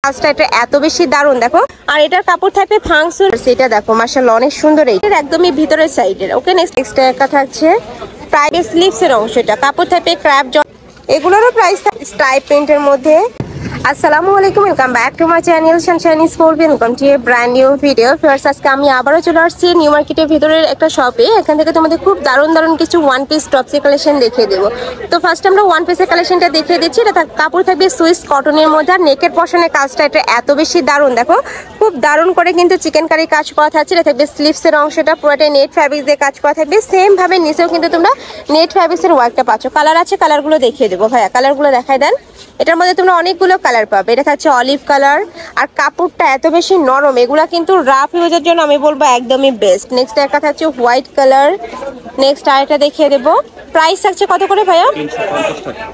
কাজটা এটা এত বেশি দারুণ দেখো। আর এটার কাপড় থাকবে ফাংসুর, সেটা দেখো মাশাআল্লাহ অনেক সুন্দর। এইটার একদমই ভিতরের সাইডের। ওকে নেক্সট একটা থাকছে প্রাইভেট স্লিভস এর অংশটা, কাপড় থাকবে ক্র্যাপ। এগুলোরও প্রাইস স্ট্রাইপ প্রিন্টের মধ্যে। আসসালামু আলাইকুম, welcome back to my channel Sunshine sport. Welcome to A brand new video. First আজকে আমি আবারও চলে আসছি নিউ মার্কেটের ভিতরের একটা শপে। এখান থেকে তোমাদের খুব দারুণ দারুণ কিছু ওয়ান পিস টপসের কালেকশন দেখিয়ে দেবো। তো ফার্স্ট আমরা ওয়ান পিসের কালেকশনটা দেখিয়ে দিচ্ছি। এটা কাপড় থাকবে সুইস কটনের মধ্যে। আর নেকের পশনের কাজটা এটা এত বেশি দারুণ দেখো, খুব দারুণ করে কিন্তু চিকেন কারি কাজ করা থাকছে। এটা থাকবে স্লিভসের অংশটা পুরোটাই নেট ফ্যাব্রিক দিয়ে কাজ করা থাকবে। সেম ভাবে নিচেও কিন্তু তোমরা নেট ফ্যাব্রিক্সের ওয়ার্কটা পাচ্ছ। কালার আছে, কালারগুলো দেখিয়ে দেবো ভাইয়া, কালারগুলো দেখাই দেন। এটার মধ্যে তোমরা অনেকগুলো কালার পাবে। এটা থাকছে অলিভ কালার, আর কাপড়টা এত বেশি নরম, এগুলা কিন্তু রাফ ইউজের জন্য আমি বলবো একদমই বেস্ট। নেক্সট একটা থাকছে হোয়াইট কালার। নেক্সট আরেকটা দেখিয়ে দেবো। প্রাইস থাকছে কত করে ভাইয়া?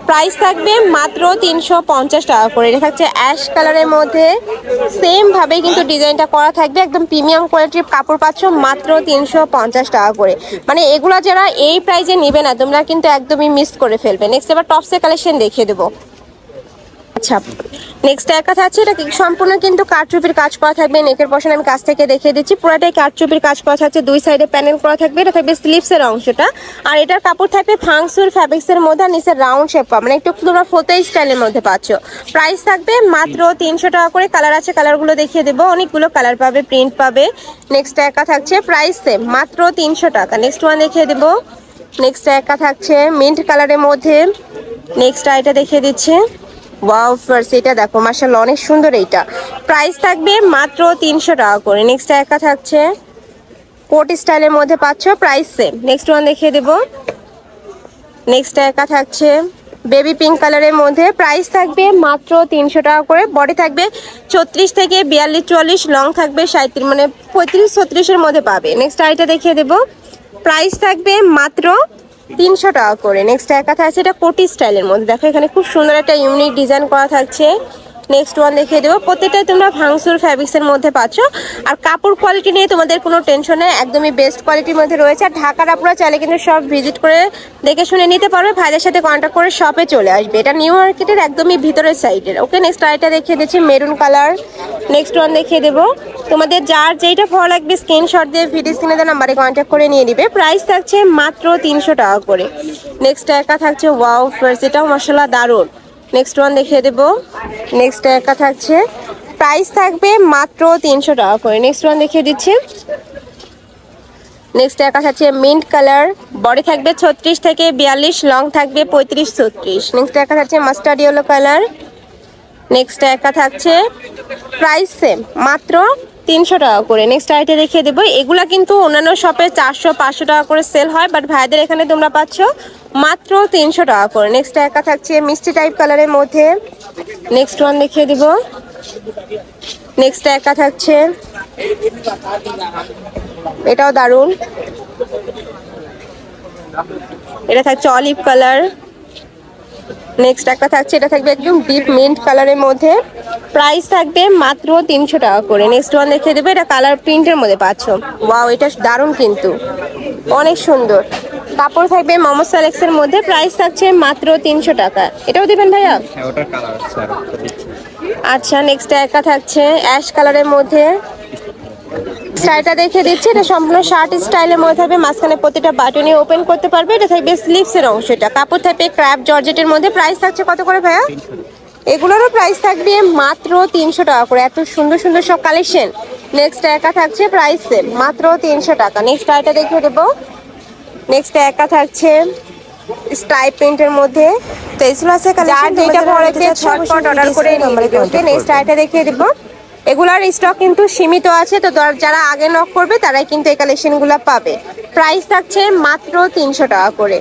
প্রাইস থাকবে মাত্র 350 টাকা করে। এটা থাকছে অ্যাশ কালারের মধ্যে। সেম ভাবে কিন্তু ডিজাইনটা করা থাকবে, একদম প্রিমিয়াম কোয়ালিটির কাপড় পাচ্ছ মাত্র 350 টাকা করে। মানে এগুলা যারা এই প্রাইসে নিবে না তোমরা কিন্তু একদমই মিস করে ফেলবে। নেক্সট এবার টপসের কালেকশন দেখিয়ে দেবো। আচ্ছা নেক্সট একটা থাকছে, এটা সম্পূর্ণ কিন্তু কারচুপির কাজ করা থাকবে। নেকের পশন আমি কাছ থেকে দেখিয়ে দিচ্ছি, পুরোটাই কারচুপির কাজ করা থাকছে। দুই সাইডে প্যানেল করা থাকবে। এটা থাকবে স্লিভসের অংশটা। আর এটার কাপড় থাকবে ফাংসুর ফ্যাব্রিক্সের মধ্যে, আর নিচে রাউন্ড শেপ পাবে, মানে একটু তোমরা ফোতাই স্টাইলের মধ্যে পাচ্ছ। প্রাইস থাকবে মাত্র 300 টাকা করে। কালার আছে, কালারগুলো দেখিয়ে দেবো। অনেকগুলো কালার পাবে, প্রিন্ট পাবে। নেক্সট একটা থাকছে প্রাইস সেম মাত্র 300 টাকা। নেক্সট ওয়ান দেখিয়ে দেবো। নেক্সট একটা থাকছে মিন্ট কালারের মধ্যে। নেক্সট এটা দেখিয়ে দিচ্ছে। ওয়াও ফার্স্ট এটা দেখো মাশাআল্লাহ অনেক সুন্দর। এইটা প্রাইস থাকবে মাত্র 300 টাকা করে। নেক্সট একটা থাকছে কোট স্টাইলের মধ্যে পাচ্ছ, প্রাইস সেম। নেক্সট ওয়ান দেখিয়ে দেব। নেক্সট একটা থাকছে বেবি পিঙ্ক কালারের মধ্যে, প্রাইস থাকবে মাত্র 300 টাকা করে। বডি থাকবে 34 থেকে 42 44, লং থাকবে 37 মানে 35 36 মধ্যে পাবে। নেক্সট আইটা দেখিয়ে দেব। প্রাইস থাকবে মাত্র 300 টাকা করে। নেক্সট একটা আছে এটা কোটি স্টাইলের মধ্যে, দেখো এখানে খুব সুন্দর একটা ইউনিক ডিজাইন করা থাকছে। নেক্সট ওয়ান দেখিয়ে দেবো। প্রত্যেকটাই তোমরা ভাংসুর ফ্যাব্রিক্সের মধ্যে পাচ্ছ। আর কাপড় কোয়ালিটি নিয়ে তোমাদের কোনো টেনশন নেই, একদমই বেস্ট কোয়ালিটির মধ্যে রয়েছে। আর ঢাকার আপনারা চাইলে কিন্তু সব ভিজিট করে দেখে শুনে নিতে পারবে, ভাইদের সাথে কন্ট্যাক্ট করে শপে চলে আসবে। এটা নিউ মার্কেটের একদমই ভিতরের সাইডের। ওকে নেক্সট আইটা দেখিয়ে দিচ্ছি মেরুন কালার। নেক্সট ওয়ান দেখিয়ে দেবো। তোমাদের যার যেইটা ভালো লাগবে স্ক্রিনশট দিয়ে ভিডিও স্ক্রিনে দেওয়া নাম্বারে কন্ট্যাক্ট করে নিয়ে নিবে। প্রাইস থাকছে মাত্র 300 টাকা করে। নেক্সট একটা থাকছে ওয়াও ফার্স্ট, এটাও মাশাআল্লাহ দারুণ। নেক্সট ওয়ান দেখিয়ে দেবো। নেক্সট একটা থাকছে প্রাইস থাকবে মাত্র 300 টাকা করে। নেক্সট ওয়ান দেখিয়ে দিচ্ছি। নেক্সট একটা থাকছে মিন্ট কালার, বডি থাকবে 36 থেকে 42, লং থাকবে 35 36। নেক্সট একটা থাকছে মাস্টার্ড ইয়েলো কালার। নেক্সট একটা থাকছে প্রাইস সেম মাত্র 300 টাকা করে। নেক্সট আইটা দেখিয়ে দেবো। এগুলা কিন্তু অন্যান্য শপে 400 500 টাকা করে সেল হয়, বাট ভাইদের এখানে তোমরা পাচ্ছ মাত্র 300 টাকা করে। নেক্সট একটা থাকছে মিষ্টি টাইপ কালারের মধ্যে। নেক্সট ওয়ান দেখিয়ে দিব। নেক্সট একটা থাকছে এটাও দারুণ, এটা থাকছে অলিভ কালার। নেক্সট একটা থাকছে এটা থাকবে একদম ডিপ মিন্ট কালারের মধ্যে, প্রাইস থাকবে মাত্র 300 টাকা করে। নেক্সট ওয়ান দেখিয়ে দেবে, এটা কালার প্রিন্টের মধ্যে পাচ্ছ। ওয়াও এটা দারুণ কিন্তু অনেক সুন্দর। কাপড় থাকবে মোমো সেলেক্সের মধ্যে, প্রাইস থাকছে মাত্র 300 টাকা। এটাও দিবেন ভাইয়া? আচ্ছা নেক্সট একটা থাকছে অ্যাশ কালারের মধ্যে। স্টাইলটা দেখে দিচ্ছি, এটা সম্পূর্ণ শার্ট স্টাইলের মধ্যে থাকবে, মাঝখানে প্রতিটা বাটনে ওপেন করতে পারবে। এটা থাকবে স্লিভসের অংশটা, কাপড় থাকবে ক্র্যাপ জর্জেটের মধ্যে। প্রাইস থাকছে কত করে ভাইয়া? এগুলোরও প্রাইস থাকবে মাত্র 300 টাকা করে। এত সুন্দর সুন্দর সব কালেকশন। নেক্সট একা থাকছে প্রাইস সেম মাত্র 300 টাকা। নেক্সট আইটা দেখিয়ে দেবো। নেক্সট একা থাকছে স্ট্রাইপ প্রিন্টের মধ্যে। তো এইগুলো আছে কালেকশন, যেটা পরে ঝটপট অর্ডার করে নিয়ে নেক্সট আইটা দেখিয়ে দেবো। এগুলার স্টক কিন্তু সীমিত আছে, তো যারা আগে নক করবে তারাই কিন্তু এই কালেকশনগুলো পাবে। প্রাইস থাকছে মাত্র 300 টাকা করে।